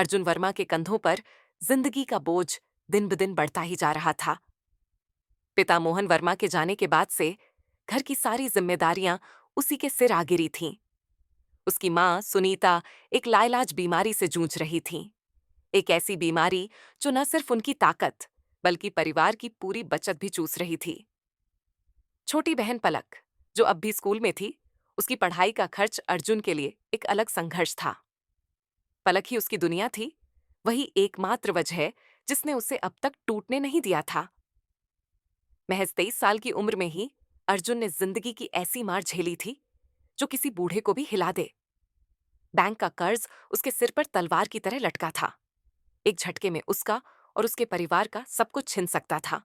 अर्जुन वर्मा के कंधों पर जिंदगी का बोझ दिन ब दिन बढ़ता ही जा रहा था। पिता मोहन वर्मा के जाने के बाद से घर की सारी जिम्मेदारियां उसी के सिर आ गिरी थीं। उसकी मां सुनीता एक लाइलाज बीमारी से जूझ रही थीं। एक ऐसी बीमारी जो न सिर्फ उनकी ताकत बल्कि परिवार की पूरी बचत भी चूस रही थी। छोटी बहन पलक, जो अब भी स्कूल में थी, उसकी पढ़ाई का खर्च अर्जुन के लिए एक अलग संघर्ष था। पलक ही उसकी दुनिया थी, वही एकमात्र वजह जिसने उसे अब तक टूटने नहीं दिया था। महज 23 साल की उम्र में ही अर्जुन ने जिंदगी की ऐसी मार झेली थी जो किसी बूढ़े को भी हिला दे। बैंक का कर्ज उसके सिर पर तलवार की तरह लटका था। एक झटके में उसका और उसके परिवार का सब कुछ छिन सकता था।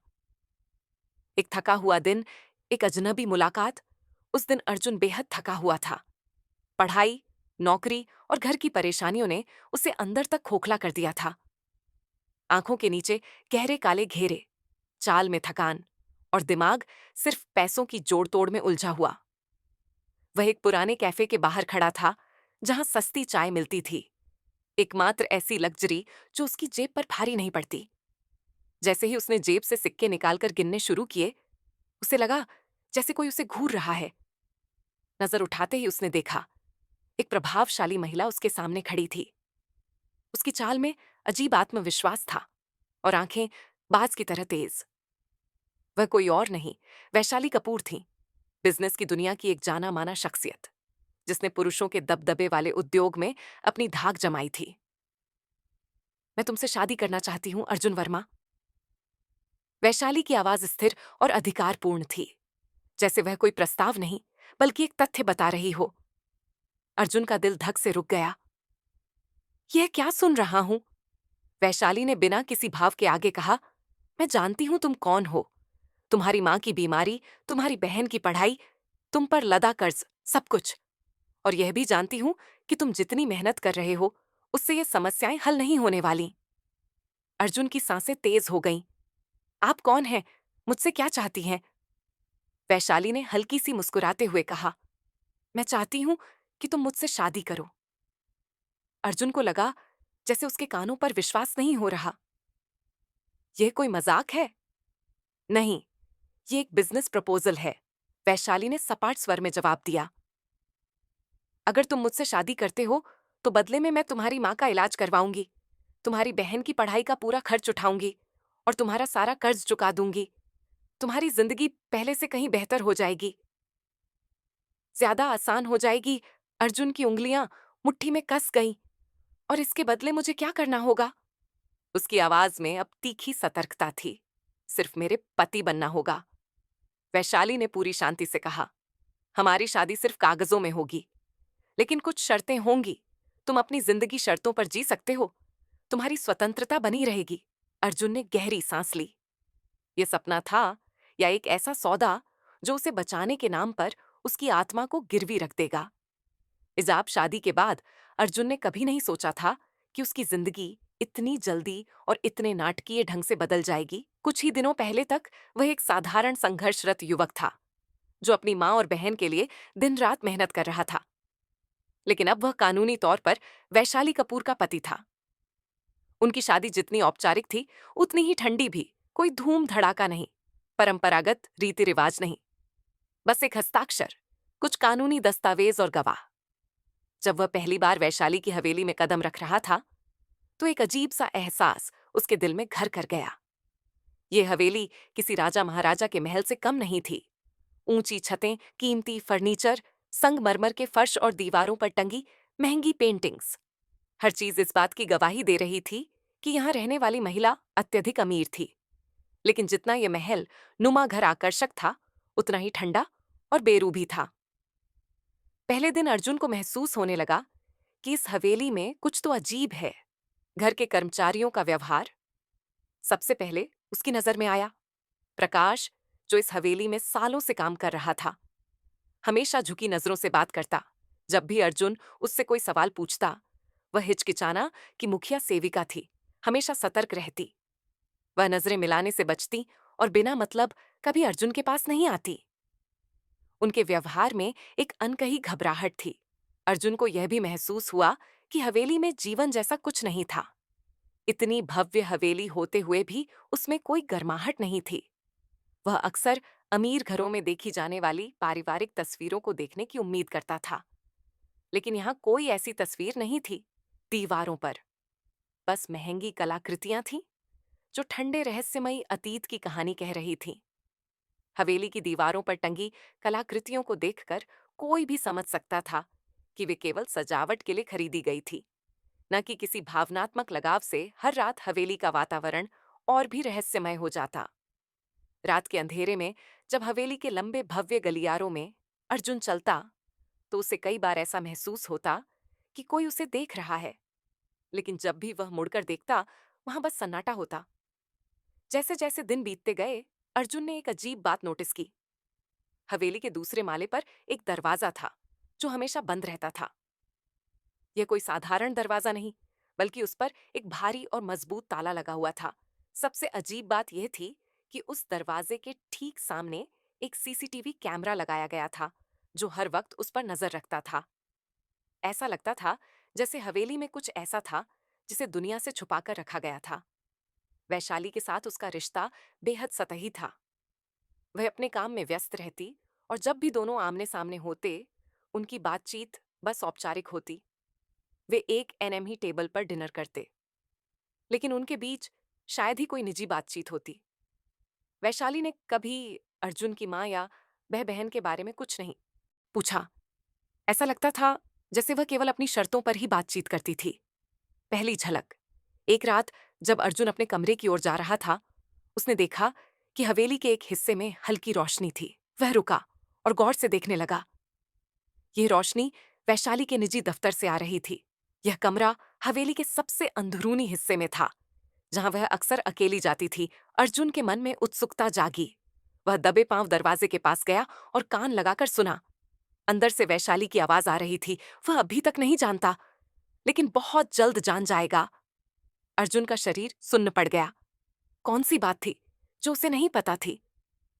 एक थका हुआ दिन, एक अजनबी मुलाकात। उस दिन अर्जुन बेहद थका हुआ था। पढ़ाई, नौकरी और घर की परेशानियों ने उसे अंदर तक खोखला कर दिया था। आंखों के नीचे गहरे काले घेरे, चाल में थकान और दिमाग सिर्फ पैसों की जोड़ तोड़ में उलझा हुआ। वह एक पुराने कैफे के बाहर खड़ा था जहां सस्ती चाय मिलती थी, एकमात्र ऐसी लग्जरी जो उसकी जेब पर भारी नहीं पड़ती। जैसे ही उसने जेब से सिक्के निकालकर गिनने शुरू किए, उसे लगा जैसे कोई उसे घूर रहा है। नजर उठाते ही उसने देखा, एक प्रभावशाली महिला उसके सामने खड़ी थी। उसकी चाल में अजीब आत्मविश्वास था और आंखें बाज की तरह तेज। वह कोई और नहीं, वैशाली कपूर थी, बिजनेस की दुनिया की एक जाना माना शख्सियत, जिसने पुरुषों के दबदबे वाले उद्योग में अपनी धाक जमाई थी। मैं तुमसे शादी करना चाहती हूं, अर्जुन वर्मा। वैशाली की आवाज स्थिर और अधिकारपूर्ण थी, जैसे वह कोई प्रस्ताव नहीं बल्कि एक तथ्य बता रही हो। अर्जुन का दिल धक से रुक गया। यह क्या सुन रहा हूं? वैशाली ने बिना किसी भाव के आगे कहा, मैं जानती हूं तुम कौन हो। तुम्हारी मां की बीमारी, तुम्हारी बहन की पढ़ाई, तुम पर लदा कर्ज, सब कुछ। और यह भी जानती हूं कि तुम जितनी मेहनत कर रहे हो, उससे ये समस्याएं हल नहीं होने वाली। अर्जुन की सांसें तेज हो गईं। आप कौन हैं? मुझसे क्या चाहती हैं? वैशाली ने हल्की सी मुस्कुराते हुए कहा, मैं चाहती हूं कि तुम मुझसे शादी करो। अर्जुन को लगा जैसे उसके कानों पर विश्वास नहीं हो रहा। यह कोई मजाक है? नहीं, ये एक बिजनेस प्रपोजल है, वैशाली ने सपाट स्वर में जवाब दिया। अगर तुम मुझसे शादी करते हो तो बदले में मैं तुम्हारी मां का इलाज करवाऊंगी, तुम्हारी बहन की पढ़ाई का पूरा खर्च उठाऊंगी और तुम्हारा सारा कर्ज चुका दूंगी। तुम्हारी जिंदगी पहले से कहीं बेहतर हो जाएगी, ज्यादा आसान हो जाएगी। अर्जुन की उंगलियां मुट्ठी में कस गईं। और इसके बदले मुझे क्या करना होगा? उसकी आवाज में अब तीखी सतर्कता थी। सिर्फ मेरे पति बनना होगा। वैशाली ने पूरी शांति से कहा, हमारी शादी सिर्फ कागजों में होगी, लेकिन कुछ शर्तें होंगी। तुम अपनी जिंदगी शर्तों पर जी सकते हो, तुम्हारी स्वतंत्रता बनी रहेगी। अर्जुन ने गहरी सांस ली। यह सपना था या एक ऐसा सौदा जो उसे बचाने के नाम पर उसकी आत्मा को गिरवी रख देगा? इजाब शादी के बाद अर्जुन ने कभी नहीं सोचा था कि उसकी जिंदगी इतनी जल्दी और इतने नाटकीय ढंग से बदल जाएगी। कुछ ही दिनों पहले तक वह एक साधारण संघर्षरत युवक था जो अपनी मां और बहन के लिए दिन रात मेहनत कर रहा था। लेकिन अब वह कानूनी तौर पर वैशाली कपूर का पति था। उनकी शादी जितनी औपचारिक थी उतनी ही ठंडी भी। कोई धूम धड़ाका नहीं, परंपरागत रीति रिवाज नहीं, बस एक हस्ताक्षर, कुछ कानूनी दस्तावेज और गवाह। जब वह पहली बार वैशाली की हवेली में कदम रख रहा था तो एक अजीब सा एहसास उसके दिल में घर कर गया। ये हवेली किसी राजा महाराजा के महल से कम नहीं थी। ऊंची छतें, कीमती फर्नीचर, संगमरमर के फर्श और दीवारों पर टंगी महंगी पेंटिंग्स, हर चीज इस बात की गवाही दे रही थी कि यहां रहने वाली महिला अत्यधिक अमीर थी। लेकिन जितना यह महल नुमा घर आकर्षक था, उतना ही ठंडा और बेरू भी था। पहले दिन अर्जुन को महसूस होने लगा कि इस हवेली में कुछ तो अजीब है। घर के कर्मचारियों का व्यवहार सबसे पहले उसकी नजर में आया। प्रकाश, जो इस हवेली में सालों से काम कर रहा था, हमेशा झुकी नजरों से बात करता। जब भी अर्जुन उससे कोई सवाल पूछता, वह हिचकिचाना कि मुखिया सेविका थी, हमेशा सतर्क रहती। वह नजरें मिलाने से बचती और बिना मतलब कभी अर्जुन के पास नहीं आती। उनके व्यवहार में एक अनकही घबराहट थी। अर्जुन को यह भी महसूस हुआ कि हवेली में जीवन जैसा कुछ नहीं था। इतनी भव्य हवेली होते हुए भी उसमें कोई गर्माहट नहीं थी। वह अक्सर अमीर घरों में देखी जाने वाली पारिवारिक तस्वीरों को देखने की उम्मीद करता था, लेकिन यहाँ कोई ऐसी तस्वीर नहीं थी। दीवारों पर बस महंगी कलाकृतियां थीं, जो ठंडे रहस्यमयी अतीत की कहानी कह रही थीं। हवेली की दीवारों पर टंगी कलाकृतियों को देखकर कोई भी समझ सकता था कि वे केवल सजावट के लिए खरीदी गई थी, न कि किसी भावनात्मक लगाव से हर रात हवेली का वातावरण और भी रहस्यमय हो जाता। रात के अंधेरे में जब हवेली के लंबे भव्य गलियारों में अर्जुन चलता, तो उसे कई बार ऐसा महसूस होता कि कोई उसे देख रहा है, लेकिन जब भी वह मुड़कर देखता, वहां बस सन्नाटा होता। जैसे जैसे दिन बीतते गए, अर्जुन ने एक अजीब बात नोटिस की। हवेली के दूसरे माले पर एक दरवाजा था, जो हमेशा बंद रहता था। यह कोई साधारण दरवाजा नहीं, बल्कि उस पर एक भारी और मजबूत ताला लगा हुआ था। सबसे अजीब बात यह थी कि उस दरवाजे के ठीक सामने एक सीसीटीवी कैमरा लगाया गया था, जो हर वक्त उस पर नजर रखता था। ऐसा लगता था जैसे हवेली में कुछ ऐसा था जिसे दुनिया से छुपाकर रखा गया था। वैशाली के साथ उसका रिश्ता बेहद सतही था। वह अपने काम में व्यस्त रहती, और जब भी दोनों आमने सामने होते, उनकी बातचीत बस औपचारिक होती। वे एक एनएमही टेबल पर डिनर करते, लेकिन उनके बीच शायद ही कोई निजी बातचीत होती। वैशाली ने कभी अर्जुन की माँ या वह बहन के बारे में कुछ नहीं पूछा। ऐसा लगता था जैसे वह केवल अपनी शर्तों पर ही बातचीत करती थी। पहली झलक। एक रात जब अर्जुन अपने कमरे की ओर जा रहा था, उसने देखा कि हवेली के एक हिस्से में हल्की रोशनी थी। वह रुका और गौर से देखने लगा। यह रोशनी वैशाली के निजी दफ्तर से आ रही थी। यह कमरा हवेली के सबसे अंदरूनी हिस्से में था, जहां वह अक्सर अकेली जाती थी। अर्जुन के मन में उत्सुकता जागी। वह दबे पांव दरवाजे के पास गया और कान लगाकर सुना। अंदर से वैशाली की आवाज आ रही थी। वह अभी तक नहीं जानता, लेकिन बहुत जल्द जान जाएगा। अर्जुन का शरीर सुन्न पड़ गया। कौन सी बात थी जो उसे नहीं पता थी?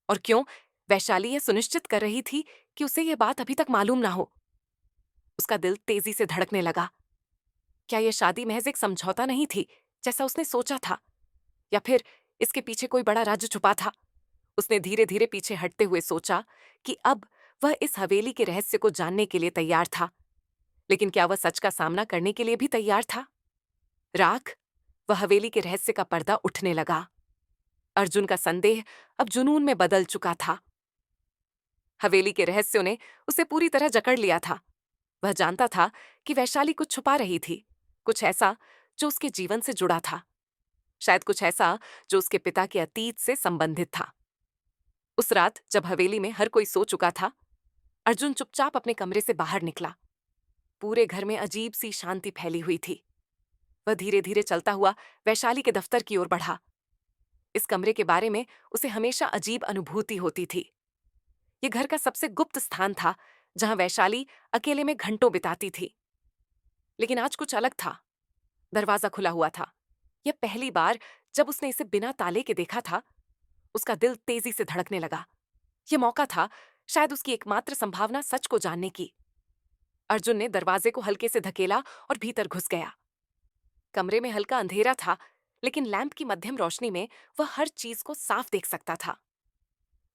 और क्यों वैशाली यह सुनिश्चित कर रही थी कि उसे यह बात अभी तक मालूम ना हो? उसका दिल तेजी से धड़कने लगा। क्या यह शादी महज एक समझौता नहीं थी, जैसा उसने सोचा था? या फिर इसके पीछे कोई बड़ा राज छुपा था? उसने धीरे धीरे पीछे हटते हुए सोचा कि अब वह इस हवेली के रहस्य को जानने के लिए तैयार था। लेकिन क्या वह सच का सामना करने के लिए भी तैयार था? राख, वह हवेली के रहस्य का पर्दा उठने लगा। अर्जुन का संदेह अब जुनून में बदल चुका था। हवेली के रहस्यों ने उसे पूरी तरह जकड़ लिया था। वह जानता था कि वैशाली कुछ छुपा रही थी, कुछ ऐसा जो उसके जीवन से जुड़ा था, शायद कुछ ऐसा जो उसके पिता के अतीत से संबंधित था। उस रात जब हवेली में हर कोई सो चुका था, अर्जुन चुपचाप अपने कमरे से बाहर निकला। पूरे घर में अजीब सी शांति फैली हुई थी। वह धीरे धीरे चलता हुआ वैशाली के दफ्तर की ओर बढ़ा। इस कमरे के बारे में उसे हमेशा अजीब अनुभूति होती थी। यह घर का सबसे गुप्त स्थान था, जहां वैशाली अकेले में घंटों बिताती थी। लेकिन आज कुछ अलग था। दरवाजा खुला हुआ था। यह पहली बार जब उसने इसे बिना ताले के देखा था, उसका दिल तेजी से धड़कने लगा। यह मौका था, शायद उसकी एकमात्र संभावना, सच को जानने की। अर्जुन ने दरवाजे को हल्के से धकेला और भीतर घुस गया। कमरे में हल्का अंधेरा था, लेकिन लैंप की मध्यम रोशनी में वह हर चीज को साफ देख सकता था।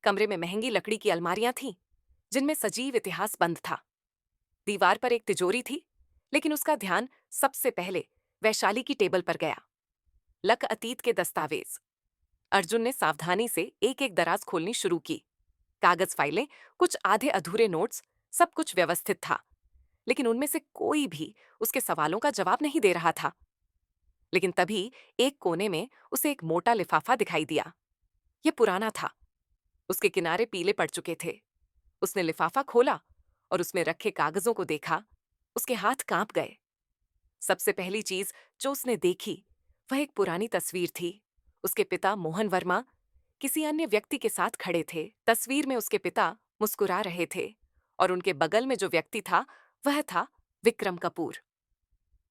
कमरे में महंगी लकड़ी की अलमारियां थीं, जिनमें सजीव इतिहास बंद था। दीवार पर एक तिजोरी थी, लेकिन उसका ध्यान सबसे पहले वैशाली की टेबल पर गया। लक अतीत के दस्तावेज। अर्जुन ने सावधानी से एक एक दराज खोलनी शुरू की। कागज, फाइलें, कुछ आधे अधूरे नोट्स, सब कुछ व्यवस्थित था, लेकिन उनमें से कोई भी उसके सवालों का जवाब नहीं दे रहा था। लेकिन तभी एक कोने में उसे एक मोटा लिफाफा दिखाई दिया। यह पुराना था, उसके किनारे पीले पड़ चुके थे। उसने लिफाफा खोला और उसमें रखे कागजों को देखा। उसके हाथ कांप गए। सबसे पहली चीज जो उसने देखी, वह एक पुरानी तस्वीर थी। उसके पिता मोहन वर्मा किसी अन्य व्यक्ति के साथ खड़े थे। तस्वीर में उसके पिता मुस्कुरा रहे थे, और उनके बगल में जो व्यक्ति था, वह था विक्रम कपूर।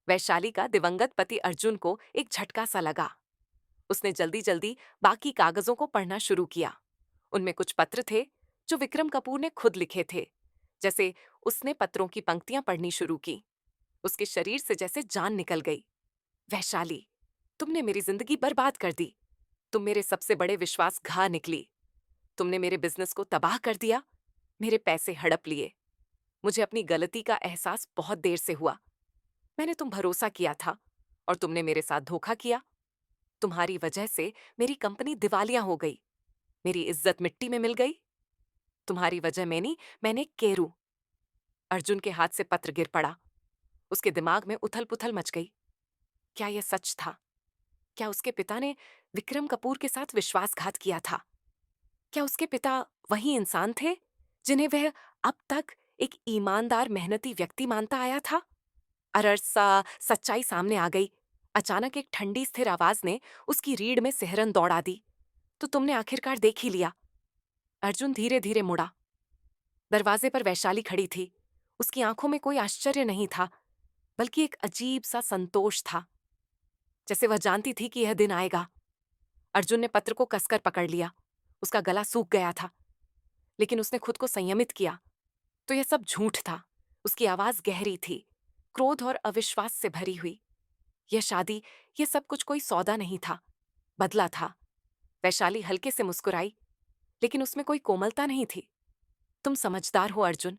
वैशाली का दिवंगत पति अर्जुन को एक झटका सा लगा। उसने जल्दी जल्दी बाकी कागजों को पढ़ना शुरू किया। उनमें कुछ पत्र थे जो विक्रम कपूर ने खुद लिखे थे। जैसे उसने पत्रों की पंक्तियां पढ़नी शुरू की। उसके शरीर से जैसे जान निकल गई। वैशाली, तुमने मेरी जिंदगी बर्बाद कर दी। तुम मेरे सबसे बड़े विश्वासघात निकली। तुमने मेरे बिजनेस को तबाह कर दिया, मेरे पैसे हड़प लिए। मुझे अपनी गलती का एहसास बहुत देर से हुआ। मैंने तुम भरोसा किया था और तुमने मेरे साथ धोखा किया। तुम्हारी वजह से मेरी कंपनी दिवालिया हो गई। मेरी इज्जत मिट्टी में मिल गई। तुम्हारी वजह मैंने केरू। अर्जुन के हाथ से पत्र गिर पड़ा। उसके दिमाग में उथल पुथल मच गई। क्या यह सच था? क्या उसके पिता ने विक्रम कपूर के साथ विश्वासघात किया था? क्या उसके पिता वही इंसान थे जिन्हें वह अब तक एक ईमानदार मेहनती व्यक्ति मानता आया था? अरसा सच्चाई सामने आ गई। अचानक एक ठंडी स्थिर आवाज ने उसकी रीढ़ में सिहरन दौड़ा दी। तो तुमने आखिरकार देख ही लिया। अर्जुन धीरे धीरे मुड़ा। दरवाजे पर वैशाली खड़ी थी। उसकी आंखों में कोई आश्चर्य नहीं था, बल्कि एक अजीब सा संतोष था, जैसे वह जानती थी कि यह दिन आएगा। अर्जुन ने पत्र को कसकर पकड़ लिया। उसका गला सूख गया था, लेकिन उसने खुद को संयमित किया। तो यह सब झूठ था। उसकी आवाज गहरी थी, क्रोध और अविश्वास से भरी हुई। यह शादी, यह सब कुछ कोई सौदा नहीं था, बदला था। वैशाली हल्के से मुस्कुराई, लेकिन उसमें कोई कोमलता नहीं थी। तुम समझदार हो अर्जुन।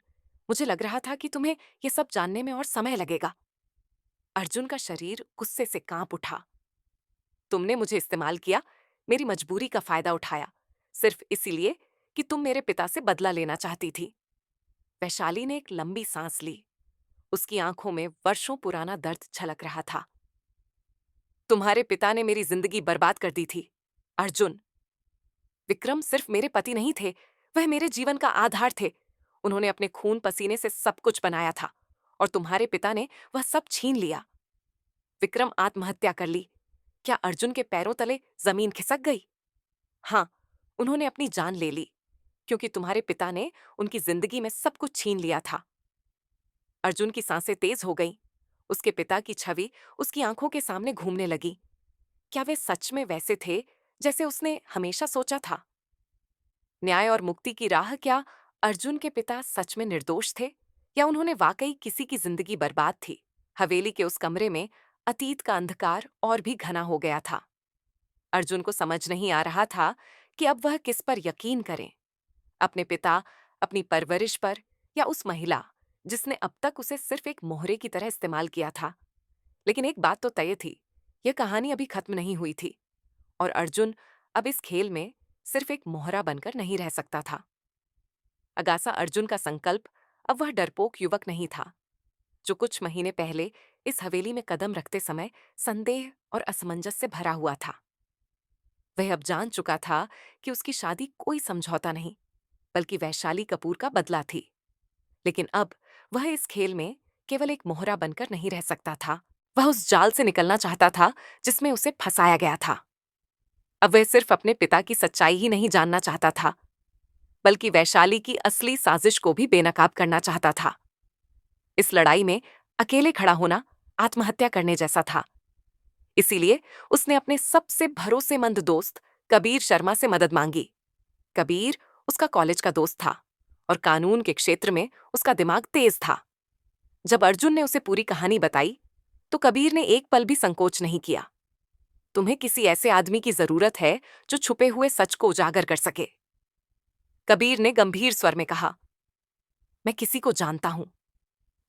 मुझे लग रहा था कि तुम्हें यह सब जानने में और समय लगेगा। अर्जुन का शरीर गुस्से से कांप उठा। तुमने मुझे इस्तेमाल किया, मेरी मजबूरी का फायदा उठाया, सिर्फ इसीलिए कि तुम मेरे पिता से बदला लेना चाहती थी। वैशाली ने एक लंबी सांस ली। उसकी आंखों में वर्षों पुराना दर्द झलक रहा था। तुम्हारे पिता ने मेरी जिंदगी बर्बाद कर दी थी अर्जुन। विक्रम सिर्फ मेरे पति नहीं थे, वह मेरे जीवन का आधार थे। उन्होंने अपने खून पसीने से सब कुछ बनाया था, और तुम्हारे पिता ने वह सब छीन लिया। विक्रम आत्महत्या कर ली। क्या अर्जुन के पैरों तले जमीन खिसक गई? हाँ, उन्होंने अपनी जान ले ली, क्योंकि तुम्हारे पिता ने उनकी जिंदगी में सब कुछ छीन लिया था। अर्जुन की सांसें तेज हो गईं। उसके पिता की छवि उसकी आंखों के सामने घूमने लगी। क्या वे सच में वैसे थे जैसे उसने हमेशा सोचा था? न्याय और मुक्ति की राह, क्या अर्जुन के पिता सच में निर्दोष थे, या उन्होंने वाकई किसी की जिंदगी बर्बाद थी? हवेली के उस कमरे में अतीत का अंधकार और भी घना हो गया था। अर्जुन को समझ नहीं आ रहा था कि अब वह किस पर यकीन करे, अपने पिता, अपनी परवरिश पर, या उस महिला जिसने अब तक उसे सिर्फ एक मोहरे की तरह इस्तेमाल किया था। लेकिन एक बात तो तय थी, यह कहानी अभी खत्म नहीं हुई थी, और अर्जुन अब इस खेल में सिर्फ एक मोहरा बनकर नहीं रह सकता था। अगासा अर्जुन का संकल्प अब वह डरपोक युवक नहीं था, जो कुछ महीने पहले इस हवेली में कदम रखते समय संदेह और असमंजस से भरा हुआ था। वह अब जान चुका था कि उसकी शादी कोई समझौता नहीं, बल्कि वैशाली कपूर का बदला थी। लेकिन अब वह इस खेल में केवल एक मोहरा बनकर नहीं रह सकता था। वह उस जाल से निकलना चाहता था जिसमें उसे फंसाया गया था। अब वह सिर्फ अपने पिता की सच्चाई ही नहीं जानना चाहता था, बल्कि वैशाली की असली साजिश को भी बेनकाब करना चाहता था। इस लड़ाई में अकेले खड़ा होना आत्महत्या करने जैसा था। इसीलिए उसने अपने सबसे भरोसेमंद दोस्त कबीर शर्मा से मदद मांगी। कबीर उसका कॉलेज का दोस्त था, और कानून के क्षेत्र में उसका दिमाग तेज था। जब अर्जुन ने उसे पूरी कहानी बताई, तो कबीर ने एक पल भी संकोच नहीं किया। तुम्हें किसी ऐसे आदमी की जरूरत है जो छुपे हुए सच को उजागर कर सके, कबीर ने गंभीर स्वर में कहा। मैं किसी को जानता हूं।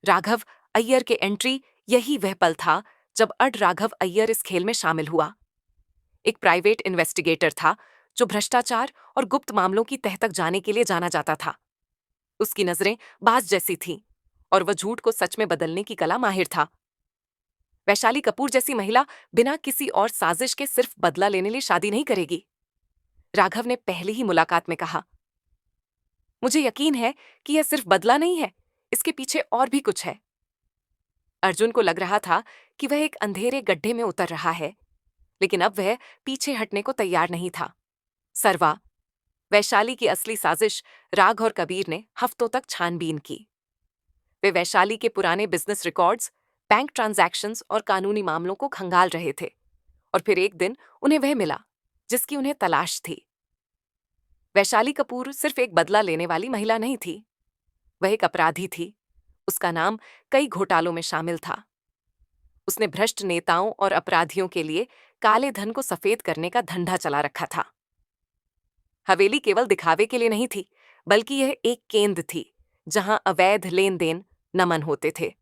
राघव अय्यर के एंट्री, यही वह पल था जब अड राघव अय्यर इस खेल में शामिल हुआ। एक प्राइवेट इन्वेस्टिगेटर था जो भ्रष्टाचार और गुप्त मामलों की तह तक जाने के लिए जाना जाता था। उसकी नजरें बाज जैसी थीं, और वह झूठ को सच में बदलने की कला माहिर था। वैशाली कपूर जैसी महिला बिना किसी और साजिश के सिर्फ बदला लेने लिए शादी नहीं करेगी, राघव ने पहली ही मुलाकात में कहा। मुझे यकीन है कि यह सिर्फ बदला नहीं है, इसके पीछे और भी कुछ है। अर्जुन को लग रहा था कि वह एक अंधेरे गड्ढे में उतर रहा है, लेकिन अब वह पीछे हटने को तैयार नहीं था। सरवा, वैशाली की असली साजिश राघ और कबीर ने हफ्तों तक छानबीन की। वे वैशाली के पुराने बिजनेस रिकॉर्ड्स, बैंक ट्रांजैक्शंस और कानूनी मामलों को खंगाल रहे थे, और फिर एक दिन उन्हें वह मिला जिसकी उन्हें तलाश थी। वैशाली कपूर सिर्फ एक बदला लेने वाली महिला नहीं थी, वह एक अपराधी थी। उसका नाम कई घोटालों में शामिल था। उसने भ्रष्ट नेताओं और अपराधियों के लिए काले धन को सफेद करने का धंधा चला रखा था। हवेली केवल दिखावे के लिए नहीं थी, बल्कि यह एक केंद्र थी जहां अवैध लेन देन नमन होते थे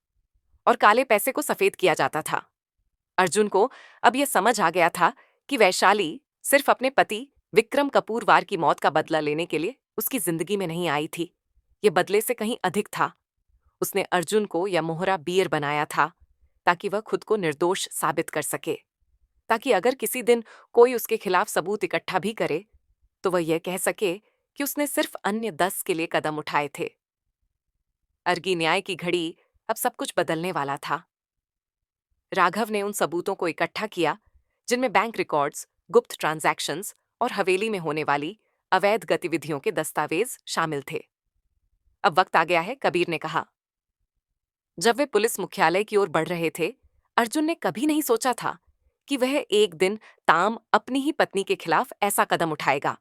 और काले पैसे को सफेद किया जाता था। अर्जुन को अब यह समझ आ गया था कि वैशाली सिर्फ अपने पति विक्रम कपूर वार की मौत का बदला लेने के लिए उसकी जिंदगी में नहीं आई थी। यह बदले से कहीं अधिक था। उसने अर्जुन को यह मोहरा बीर बनाया था ताकि वह खुद को निर्दोष साबित कर सके, ताकि अगर किसी दिन कोई उसके खिलाफ सबूत इकट्ठा भी करे तो वह यह कह सके कि उसने सिर्फ अन्य 10 के लिए कदम उठाए थे। अर्गी न्याय की घड़ी अब सब कुछ बदलने वाला था। राघव ने उन सबूतों को इकट्ठा किया जिनमें बैंक रिकॉर्ड्स, गुप्त ट्रांजैक्शंस और हवेली में होने वाली अवैध गतिविधियों के दस्तावेज शामिल थे। अब वक्त आ गया है, कबीर ने कहा। जब वे पुलिस मुख्यालय की ओर बढ़ रहे थे, अर्जुन ने कभी नहीं सोचा था कि वह एक दिन ताम अपनी ही पत्नी के खिलाफ ऐसा कदम उठाएगा।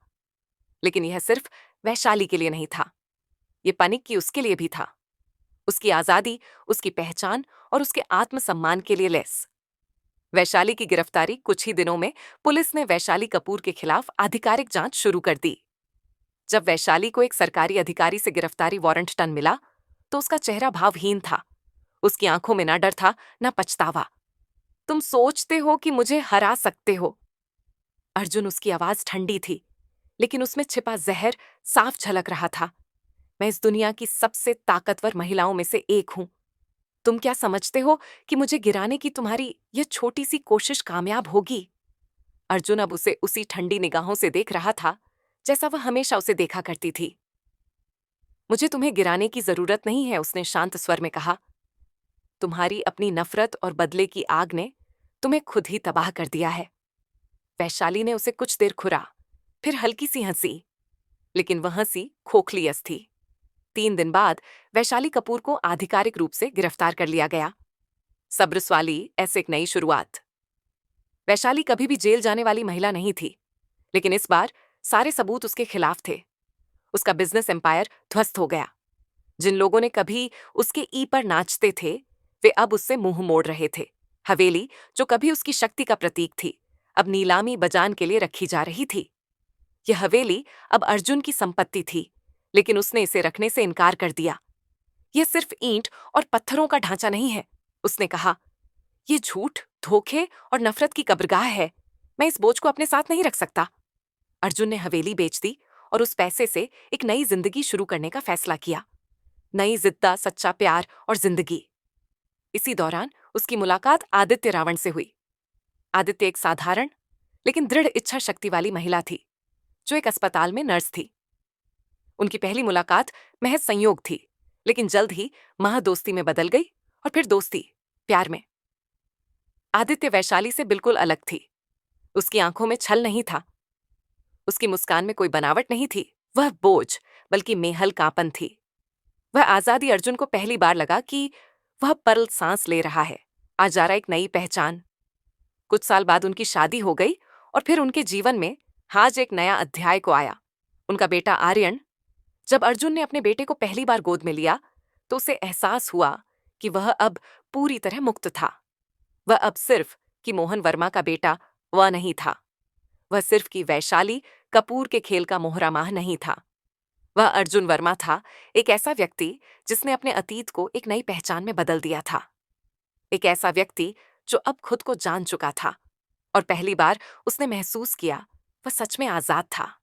लेकिन यह सिर्फ वैशाली के लिए नहीं था, यह पनिक्की उसके लिए भी था। उसकी आजादी, उसकी पहचान और उसके आत्मसम्मान के लिए लेस। वैशाली की गिरफ्तारी कुछ ही दिनों में पुलिस ने वैशाली कपूर के खिलाफ आधिकारिक जांच शुरू कर दी। जब वैशाली को एक सरकारी अधिकारी से गिरफ्तारी वारंट टन मिला तो उसका चेहरा भावहीन था। उसकी आंखों में ना डर था, ना पछतावा। तुम सोचते हो कि मुझे हरा सकते हो? अर्जुन, उसकी आवाज ठंडी थी, लेकिन उसमें छिपा जहर साफ झलक रहा था। मैं इस दुनिया की सबसे ताकतवर महिलाओं में से एक हूं। तुम क्या समझते हो कि मुझे गिराने की तुम्हारी यह छोटी सी कोशिश कामयाब होगी? अर्जुन अब उसे उसी ठंडी निगाहों से देख रहा था जैसा वह हमेशा उसे देखा करती थी। मुझे तुम्हें गिराने की जरूरत नहीं है, उसने शांत स्वर में कहा। तुम्हारी अपनी नफरत और बदले की आग ने तुम्हें खुद ही तबाह कर दिया है। वैशाली ने उसे कुछ देर खुरा, फिर हल्की सी हंसी, लेकिन वह हंसी खोखलीस थी। 3 दिन बाद वैशाली कपूर को आधिकारिक रूप से गिरफ्तार कर लिया गया। सब्र वाली ऐसे एक नई शुरुआत। वैशाली कभी भी जेल जाने वाली महिला नहीं थी, लेकिन इस बार सारे सबूत उसके खिलाफ थे। उसका बिजनेस एम्पायर ध्वस्त हो गया। जिन लोगों ने कभी उसके ई पर नाचते थे, वे अब उससे मुंह मोड़ रहे थे। हवेली, जो कभी उसकी शक्ति का प्रतीक थी, अब नीलामी बजान के लिए रखी जा रही थी। यह हवेली अब अर्जुन की संपत्ति थी, लेकिन उसने इसे रखने से इनकार कर दिया। यह सिर्फ ईंट और पत्थरों का ढांचा नहीं है, उसने कहा। यह झूठ, धोखे और नफरत की कब्रगाह है। मैं इस बोझ को अपने साथ नहीं रख सकता। अर्जुन ने हवेली बेच दी और उस पैसे से एक नई जिंदगी शुरू करने का फैसला किया। नई जिद्दा, सच्चा प्यार और जिंदगी। इसी दौरान उसकी मुलाकात आदित्य रावण से हुई। आदित्य एक साधारण लेकिन दृढ़ इच्छा शक्ति वाली महिला थी, जो एक अस्पताल में नर्स थी। उनकी पहली मुलाकात महज संयोग थी, लेकिन जल्द ही महादोस्ती में बदल गई और फिर दोस्ती, प्यार में। आदित्य वैशाली से बिल्कुल अलग थी। उसकी आंखों में छल नहीं था, उसकी मुस्कान में कोई बनावट नहीं थी। वह बोझ बल्कि मेहल कांपन थी। वह आजादी अर्जुन को पहली बार लगा कि वह परल सांस ले रहा है, आज जा रहा एक नई पहचान। कुछ साल बाद उनकी शादी हो गई और फिर उनके जीवन में आज एक नया अध्याय को आया, उनका बेटा आर्यन। जब अर्जुन ने अपने बेटे को पहली बार गोद में लिया तो उसे एहसास हुआ कि वह अब पूरी तरह मुक्त था। वह अब सिर्फ कि मोहन वर्मा का बेटा वह नहीं था। वह सिर्फ कि वैशाली कपूर के खेल का मोहरामाह नहीं था। वह अर्जुन वर्मा था, एक ऐसा व्यक्ति जिसने अपने अतीत को एक नई पहचान में बदल दिया था। एक ऐसा व्यक्ति जो अब खुद को जान चुका था और पहली बार उसने महसूस किया वह सच में आजाद था।